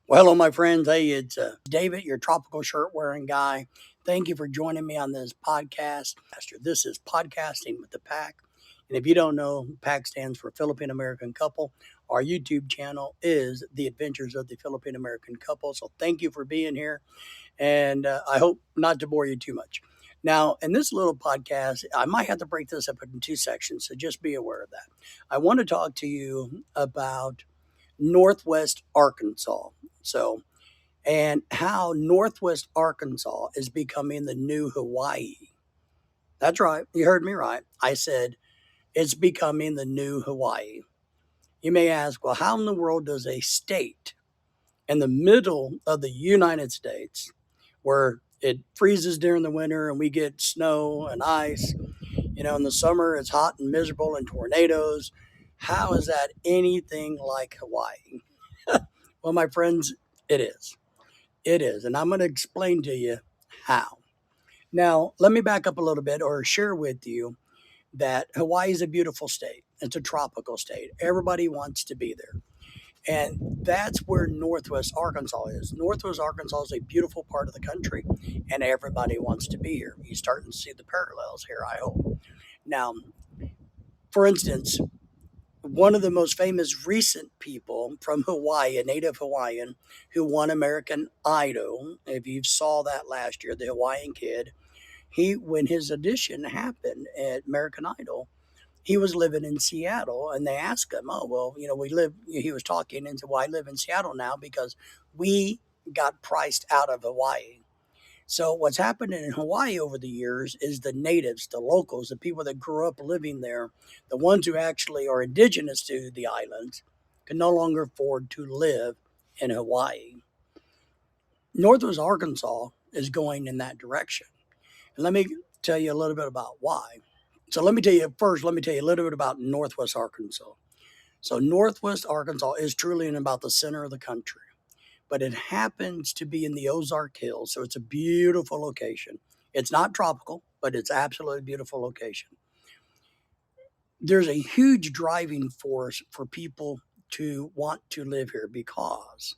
Well, hello, my friends. Hey, it's David, your tropical shirt wearing guy. Thank you for joining me on this podcast. This is Podcasting with the Pack. And if you don't know, PAC stands for Philippine American Couple. Our YouTube channel is The Adventures of the Philippine American Couple. So thank you for being here. And I hope not to bore you too much. Now, in this little podcast, I might have to break this up into two sections. So just be aware of that. I want to talk to you about Northwest Arkansas. So, and how Northwest Arkansas is becoming the new Hawaii. That's right. You heard me right. I said it's becoming the new Hawaii. You may ask, well, how in the world does a state in the middle of the United States, where it freezes during the winter and we get snow and ice, in the summer it's hot and miserable and tornadoes, how is that anything like Hawaii? Well, my friends, it is. It is. And I'm going to explain to you how. Now, let me back up a little bit or share with you that Hawaii is a beautiful state. It's a tropical state. Everybody wants to be there. And that's where Northwest Arkansas is. Northwest Arkansas is a beautiful part of the country, and everybody wants to be here. You're starting to see the parallels here, I hope. Now, for instance, one of the most famous recent people from Hawaii, a native Hawaiian who won American Idol, if you saw that last year, the Hawaiian kid, when his audition happened at American Idol, he was living in Seattle, and they asked him, "Oh, well, we live." He was talking and said, "Well, I live in Seattle now because we got priced out of Hawaii." So what's happened in Hawaii over the years is the natives, the locals, the people that grew up living there, the ones who actually are indigenous to the islands, can no longer afford to live in Hawaii. Northwest Arkansas is going in that direction. And let me tell you a little bit about why. So let me tell you a little bit about Northwest Arkansas. So Northwest Arkansas is truly in about the center of the country, but it happens to be in the Ozark Hills. So it's a beautiful location. It's not tropical, but it's absolutely beautiful location. There's a huge driving force for people to want to live here because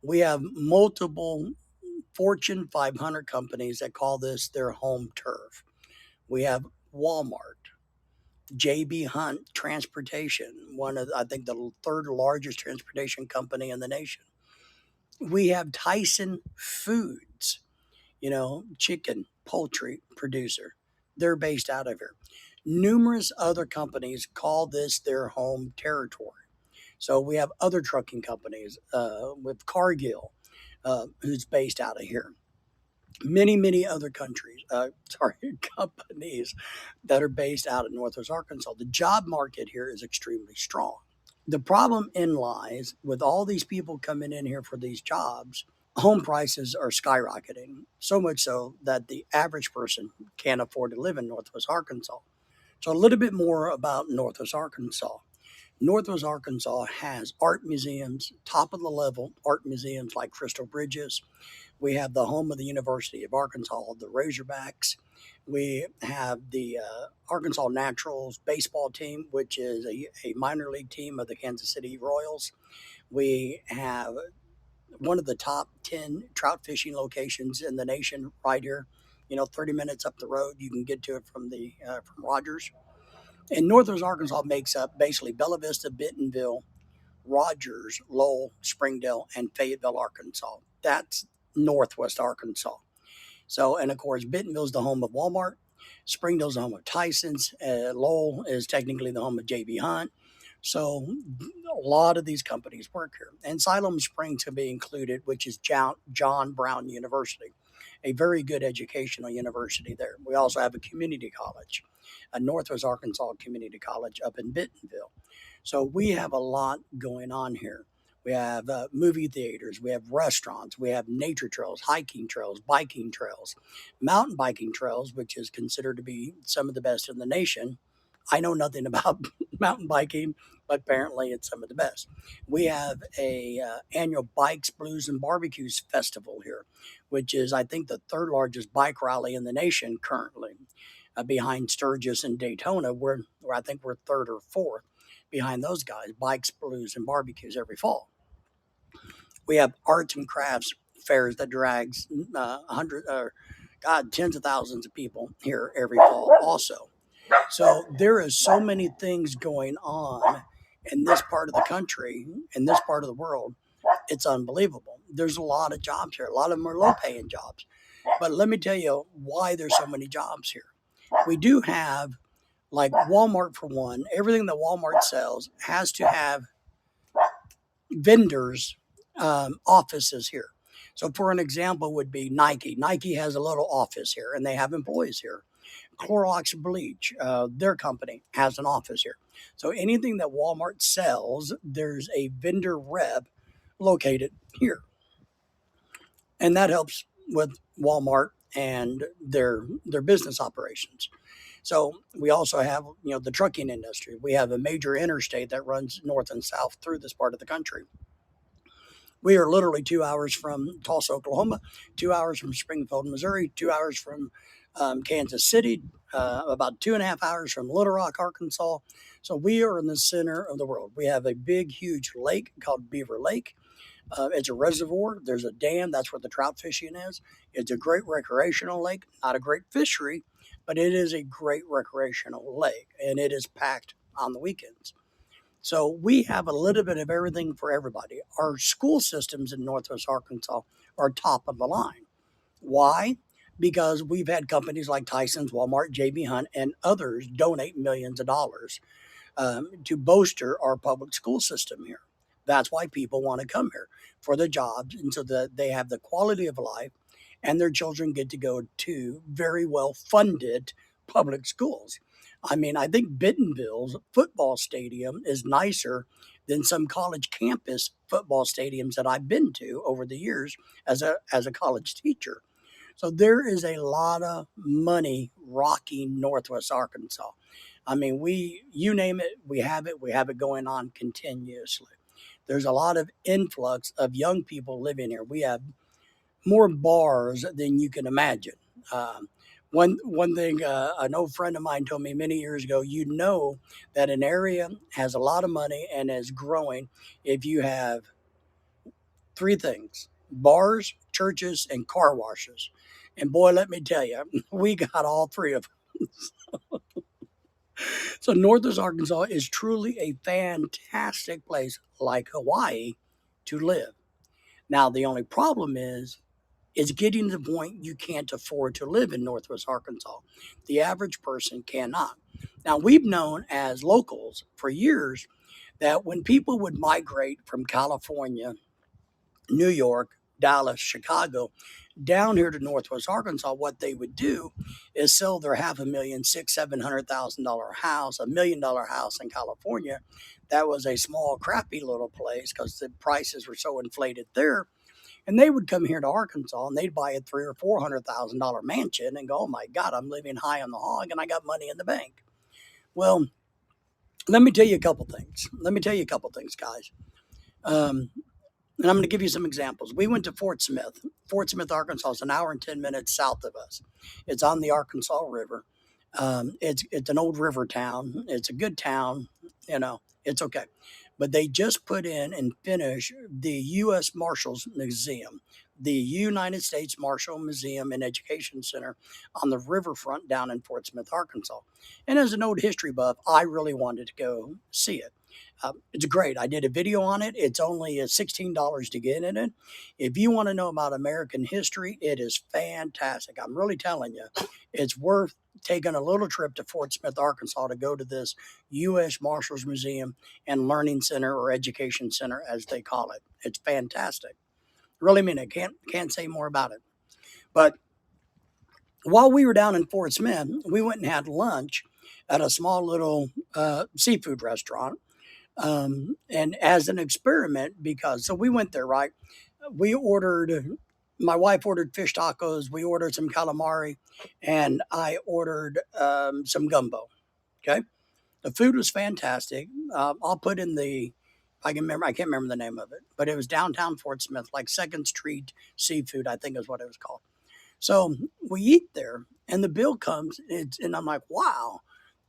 we have multiple Fortune 500 companies that call this their home turf. We have Walmart, JB Hunt Transportation, one of, I think, the third largest transportation company in the nation. We have Tyson Foods, chicken, poultry producer. They're based out of here. Numerous other companies call this their home territory. So we have other trucking companies with Cargill, who's based out of here. Many other companies that are based out of Northwest Arkansas. The job market here is extremely strong. The problem in lies with all these people coming in here for these jobs. Home prices are skyrocketing, so much so that the average person can't afford to live in Northwest Arkansas. So, a little bit more about Northwest Arkansas. Northwest Arkansas has art museums, top of the level art museums like Crystal Bridges. We have the home of the University of Arkansas, the Razorbacks. We have the Arkansas Naturals baseball team, which is a minor league team of the Kansas City Royals. We have one of the top 10 trout fishing locations in the nation right here. 30 minutes up the road, you can get to it from Rogers. And Northwest Arkansas makes up basically Bella Vista, Bentonville, Rogers, Lowell, Springdale, and Fayetteville, Arkansas. That's Northwest Arkansas. So, and of course, Bentonville's the home of Walmart. Springdale's the home of Tyson's. Lowell is technically the home of J.B. Hunt. So a lot of these companies work here. And Siloam Springs can be included, which is John Brown University, a very good educational university there. We also have a community college, a Northwest Arkansas Community College up in Bentonville. So we have a lot going on here. We have movie theaters, we have restaurants, we have nature trails, hiking trails, biking trails, mountain biking trails, which is considered to be some of the best in the nation. I know nothing about mountain biking, but apparently it's some of the best. We have a annual Bikes, Blues, and Barbecues festival here, which is, I think, the third largest bike rally in the nation currently, behind Sturgis and Daytona, where I think we're third or fourth behind those guys. Bikes, Blues, and Barbecues every fall. We have arts and crafts fairs that drags tens of thousands of people here every fall also. So there is so many things going on in this part of the country, in this part of the world. It's unbelievable. There's a lot of jobs here. A lot of them are low paying jobs. But let me tell you why there's so many jobs here. We do have, like Walmart for one, everything that Walmart sells has to have vendors offices here. So for an example would be Nike. Nike has a little office here and they have employees here. Clorox Bleach, their company has an office here. So anything that Walmart sells, there's a vendor rep located here. And that helps with Walmart and their business operations. So we also have, the trucking industry. We have a major interstate that runs north and south through this part of the country. We are literally 2 hours from Tulsa, Oklahoma, 2 hours from Springfield, Missouri, 2 hours from Kansas City, about 2.5 hours from Little Rock, Arkansas. So we are in the center of the world. We have a big, huge lake called Beaver Lake. It's a reservoir. There's a dam. That's where the trout fishing is. It's a great recreational lake, not a great fishery, but it is a great recreational lake, and it is packed on the weekends. So we have a little bit of everything for everybody. Our school systems in Northwest Arkansas are top of the line. Why? Because we've had companies like Tyson's, Walmart, JB Hunt, and others donate millions of dollars to bolster our public school system here. That's why people want to come here, for the jobs, and so that they have the quality of life and their children get to go to very well funded public schools. I mean, I think Bentonville's football stadium is nicer than some college campus football stadiums that I've been to over the years as a college teacher. So there is a lot of money rocking Northwest Arkansas. I mean, you name it, we have it. We have it going on continuously. There's a lot of influx of young people living here. We have more bars than you can imagine. One thing an old friend of mine told me many years ago, that an area has a lot of money and is growing if you have three things: bars, churches, and car washes. And boy, let me tell you, we got all three of them. So Northwest Arkansas is truly a fantastic place, like Hawaii, to live. Now, the only problem is getting to the point you can't afford to live in Northwest Arkansas. The average person cannot. Now, we've known as locals for years that when people would migrate from California, New York, Dallas, Chicago, down here to Northwest Arkansas, what they would do is sell their $500,000, $700,000 house, $1 million house in California. That was a small, crappy little place because the prices were so inflated there. And they would come here to Arkansas and they'd buy a $300,000 or $400,000 mansion and go, "Oh my God, I'm living high on the hog and I got money in the bank." Well, let me tell you a couple things. Guys. And I'm going to give you some examples. We went to Fort Smith. Fort Smith, Arkansas is an hour and 10 minutes south of us. It's on the Arkansas River. It's an old river town. It's a good town. It's okay. But they just put in and finished the U.S. Marshals Museum, the United States Marshal Museum and Education Center on the riverfront down in Fort Smith, Arkansas. And as an old history buff, I really wanted to go see it. It's great. I did a video on it. It's only $16 to get in it. If you want to know about American history, it is fantastic. I'm really telling you, it's worth taking a little trip to Fort Smith, Arkansas to go to this U.S. Marshals Museum and Learning Center, or Education Center, as they call it. It's fantastic. Really mean it. Can't say more about it. But while we were down in Fort Smith, we went and had lunch at a small little seafood restaurant. And as an experiment, so we went there, right? My wife ordered fish tacos, we ordered some calamari, and I ordered some gumbo. Okay. The food was fantastic. I'll put in I can't remember the name of it, but it was downtown Fort Smith, like Second Street Seafood, I think is what it was called. So we eat there and the bill comes and I'm like, wow,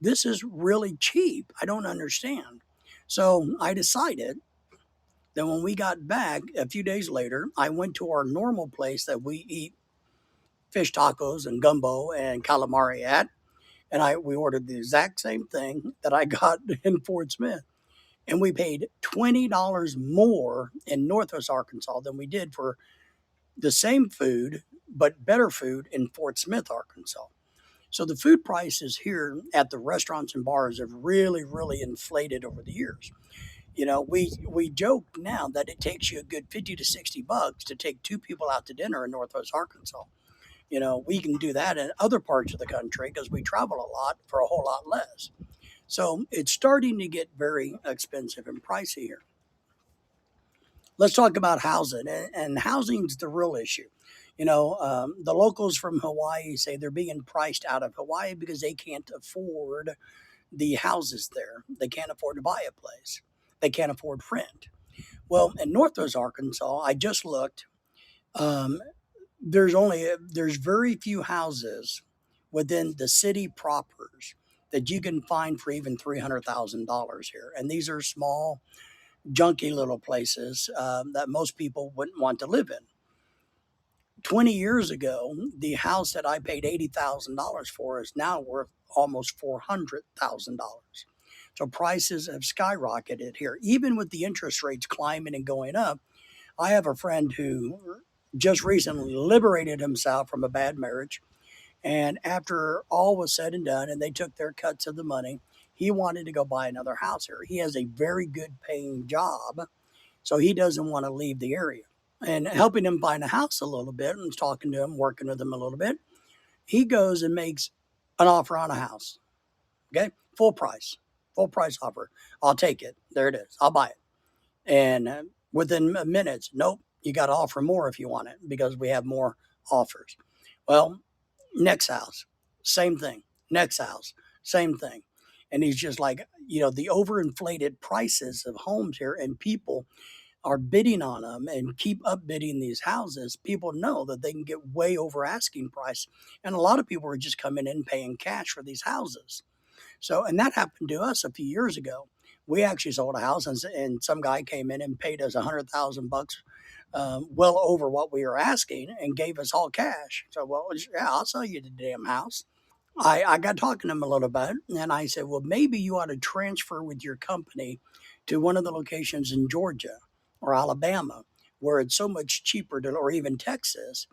this is really cheap. I don't understand. So I decided Then when we got back a few days later, I went to our normal place that we eat fish tacos and gumbo and calamari at, and we ordered the exact same thing that I got in Fort Smith. And we paid $20 more in Northwest Arkansas than we did for the same food, but better food in Fort Smith, Arkansas. So the food prices here at the restaurants and bars have really, really inflated over the years. We joke now that it takes you a good 50 to 60 bucks to take two people out to dinner in Northwest Arkansas. We can do that in other parts of the country because we travel a lot for a whole lot less. So it's starting to get very expensive and pricey here. Let's talk about housing, and housing's the real issue. The locals from Hawaii say they're being priced out of Hawaii because they can't afford the houses there. They can't afford to buy a place. They can't afford rent. Well, in Northwest Arkansas, I just looked. Um, there's very few houses within the city propers that you can find for even $300,000 here, and these are small, junky little places that most people wouldn't want to live in. 20 years ago, the house that I paid $80,000 for is now worth almost $400,000. So prices have skyrocketed here, even with the interest rates climbing and going up. I have a friend who just recently liberated himself from a bad marriage. And after all was said and done, and they took their cuts of the money, he wanted to go buy another house here. He has a very good paying job, so he doesn't want to leave the area. And helping him find a house a little bit and talking to him, working with him a little bit, he goes and makes an offer on a house. Okay, full price offer. I'll take it. There it is. I'll buy it. And within minutes, nope, you got to offer more if you want it because we have more offers. Well, next house, same thing. Next house, same thing. And he's just like, the overinflated prices of homes here, and people are bidding on them and keep upbidding these houses. People know that they can get way over asking price. And a lot of people are just coming in paying cash for these houses. So, and that happened to us a few years ago. We actually sold a house, and some guy came in and paid us $100,000, well over what we were asking, and gave us all cash. So, well, yeah, I'll sell you the damn house. I got talking to him a little bit, and I said, well, maybe you ought to transfer with your company to one of the locations in Georgia or Alabama, where it's so much cheaper to, or even Texas,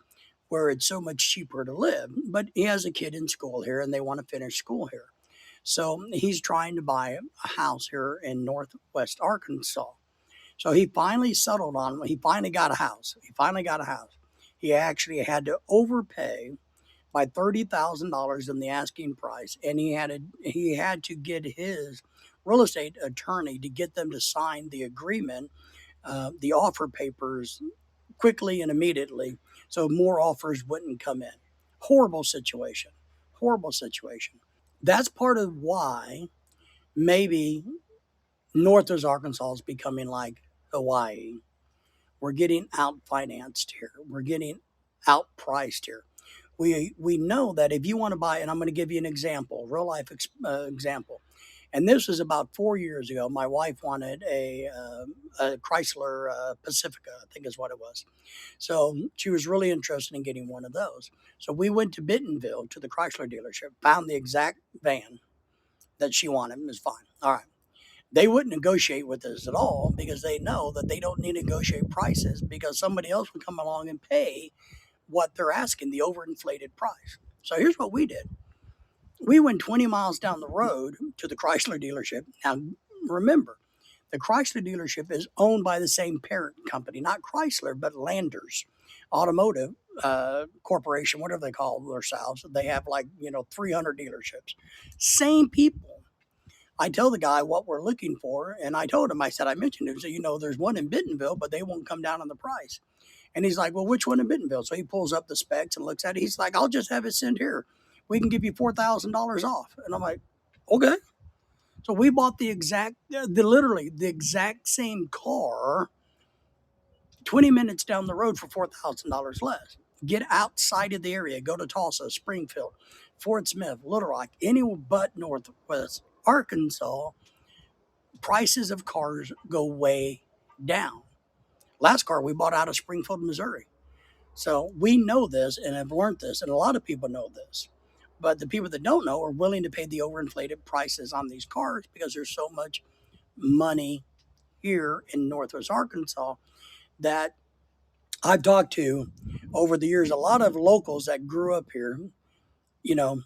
where it's so much cheaper to live. But he has a kid in school here, and they want to finish school here. So he's trying to buy a house here in Northwest Arkansas. So he finally settled on, he finally got a house. He actually had to overpay by $30,000 in the asking price, and he had to get his real estate attorney to get them to sign the agreement, the offer papers, quickly and immediately, so more offers wouldn't come in. Horrible situation. Horrible situation. That's part of why maybe Northwest Arkansas is becoming like Hawaii. We're getting out financed here. We're getting outpriced here. We know that if you want to buy, and I'm going to give you an example, real life example. And this was about 4 years ago. My wife wanted a Chrysler Pacifica, I think is what it was. So she was really interested in getting one of those. So we went to Bentonville to the Chrysler dealership, found the exact van that she wanted. It was fine. All right. They wouldn't negotiate with us at all because they know that they don't need to negotiate prices because somebody else would come along and pay what they're asking, the overinflated price. So here's what we did. We went 20 miles down the road to the Chrysler dealership. Now, remember, the Chrysler dealership is owned by the same parent company, not Chrysler, but Landers Automotive Corporation, whatever they call themselves. They have 300 dealerships. Same people. I tell the guy what we're looking for, and I told him, I mentioned it. So, there's one in Bentonville, but they won't come down on the price. And he's like, well, which one in Bentonville? So he pulls up the specs and looks at it. He's like, I'll just have it sent here. We can give you $4,000 off. And I'm like, okay. So we bought literally the exact same car 20 minutes down the road for $4,000 less. Get outside of the area. Go to Tulsa, Springfield, Fort Smith, Little Rock, anywhere but Northwest Arkansas. Prices of cars go way down. Last car we bought out of Springfield, Missouri. So we know this and have learned this, and a lot of people know this. But the people that don't know are willing to pay the overinflated prices on these cars because there's so much money here in Northwest Arkansas that I've talked to over the years, a lot of locals that grew up here, you know,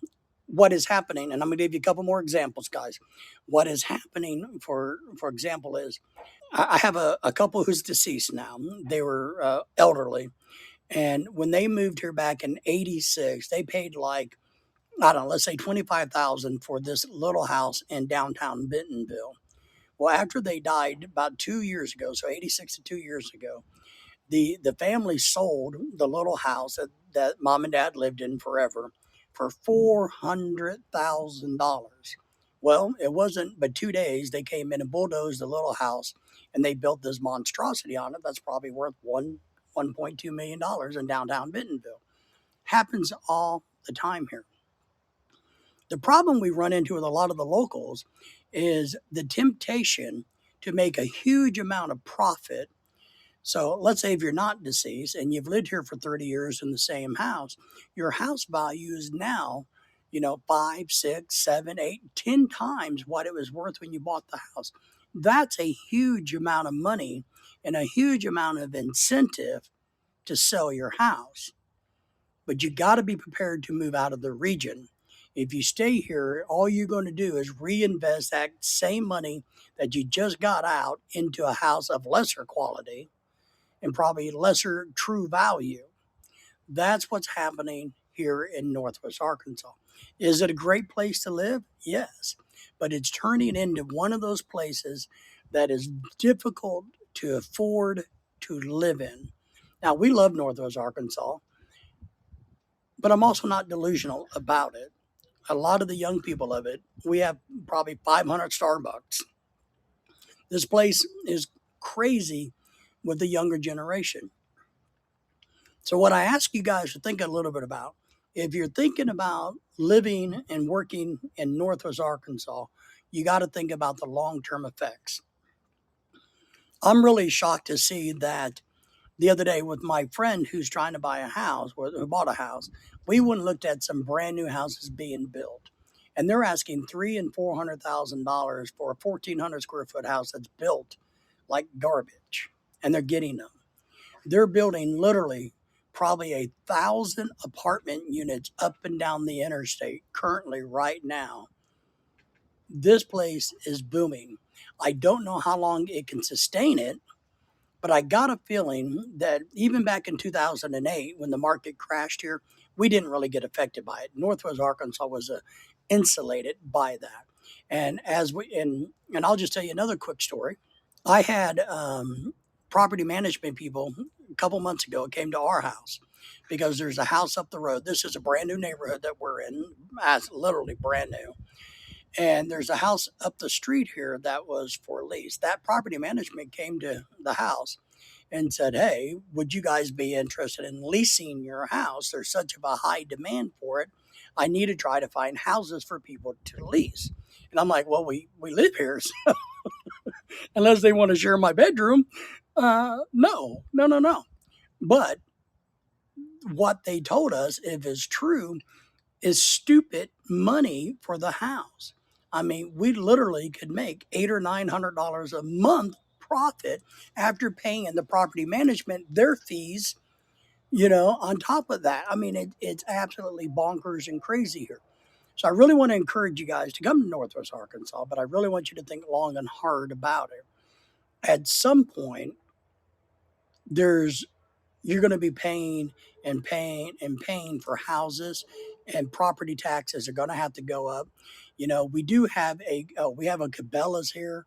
what is happening, and I'm going to give you a couple more examples, guys. What is happening, for example, is I have a couple who's deceased now. They were elderly, and when they moved here back in '86, they paid like, I don't know, let's say 25,000 for this little house in downtown Bentonville. Well, after they died about 2 years ago, so '86 to 2 years ago, the family sold the little house that mom and dad lived in forever for $400,000. Well, it wasn't but 2 days they came in and bulldozed the little house and they built this monstrosity on it that's probably worth $1.2 million in downtown Bentonville. Happens all the time here. The problem we run into with a lot of the locals is the temptation to make a huge amount of profit. So let's say if you're not deceased and you've lived here for 30 years in the same house, your house value is now, 5, 6, 7, 8, 10 times what it was worth when you bought the house. That's a huge amount of money and a huge amount of incentive to sell your house. But you got to be prepared to move out of the region. If you stay here, all you're going to do is reinvest that same money that you just got out into a house of lesser quality and probably lesser true value. That's what's happening here in Northwest Arkansas. Is it a great place to live? Yes. But it's turning into one of those places that is difficult to afford to live in. Now, we love Northwest Arkansas, but I'm also not delusional about it. A lot of the young people of it, we have probably 500 Starbucks. This place is crazy with the younger generation. So, what I ask you guys to think a little bit about, if you're thinking about living and working in Northwest Arkansas, you got to think about the long term effects. I'm really shocked to see that the other day with my friend who's trying to buy a house, who bought a house, we went and looked at some brand new houses being built. And they're asking $300,000 and $400,000 for a 1,400 square foot house that's built like garbage. And they're getting them. They're building literally probably 1,000 apartment units up and down the interstate currently right now. This place is booming. I don't know how long it can sustain it, but I got a feeling that even back in 2008, when the market crashed here, we didn't really get affected by it. Northwest Arkansas was insulated by that. And and I'll just tell you another quick story. I had property management people a couple months ago came to our house because there's a house up the road. This is a brand new neighborhood that we're in, literally brand new. And there's a house up the street here that was for lease. That property management came to the house and said, hey, would you guys be interested in leasing your house? There's such a high demand for it. I need to try to find houses for people to lease. And I'm like, well, we live here, so unless they want to share my bedroom, no. But what they told us, if it's true, is stupid money for the house. I mean, we literally could make $800 or $900 a month profit after paying the property management their fees, on top of that. I mean, it's absolutely bonkers and crazy here. So I really want to encourage you guys to come to Northwest Arkansas, but I really want you to think long and hard about it. At some point, you're going to be paying and paying and paying for houses, and property taxes are going to have to go up. We do have we have a Cabela's here,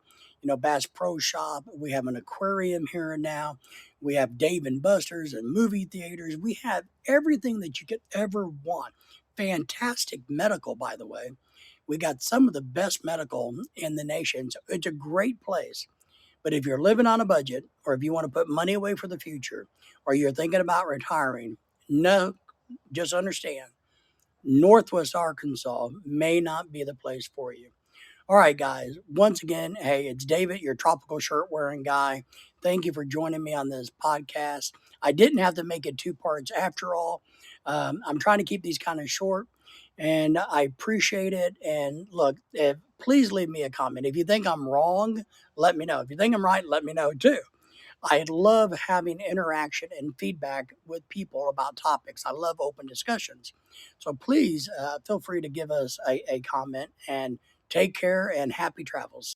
Bass Pro Shop. We have an aquarium here and now. We have Dave and Buster's and movie theaters. We have everything that you could ever want. Fantastic medical, by the way. We got some of the best medical in the nation. So it's a great place. But if you're living on a budget, or if you want to put money away for the future, or you're thinking about retiring, no, just understand, Northwest Arkansas may not be the place for you. All right, guys. Once again, hey, it's David, your tropical shirt wearing guy. Thank you for joining me on this podcast. I didn't have to make it two parts after all. I'm trying to keep these kind of short, and I appreciate it. And look, please leave me a comment. If you think I'm wrong, let me know. If you think I'm right, let me know too. I love having interaction and feedback with people about topics. I love open discussions. So please feel free to give us a comment and take care and happy travels.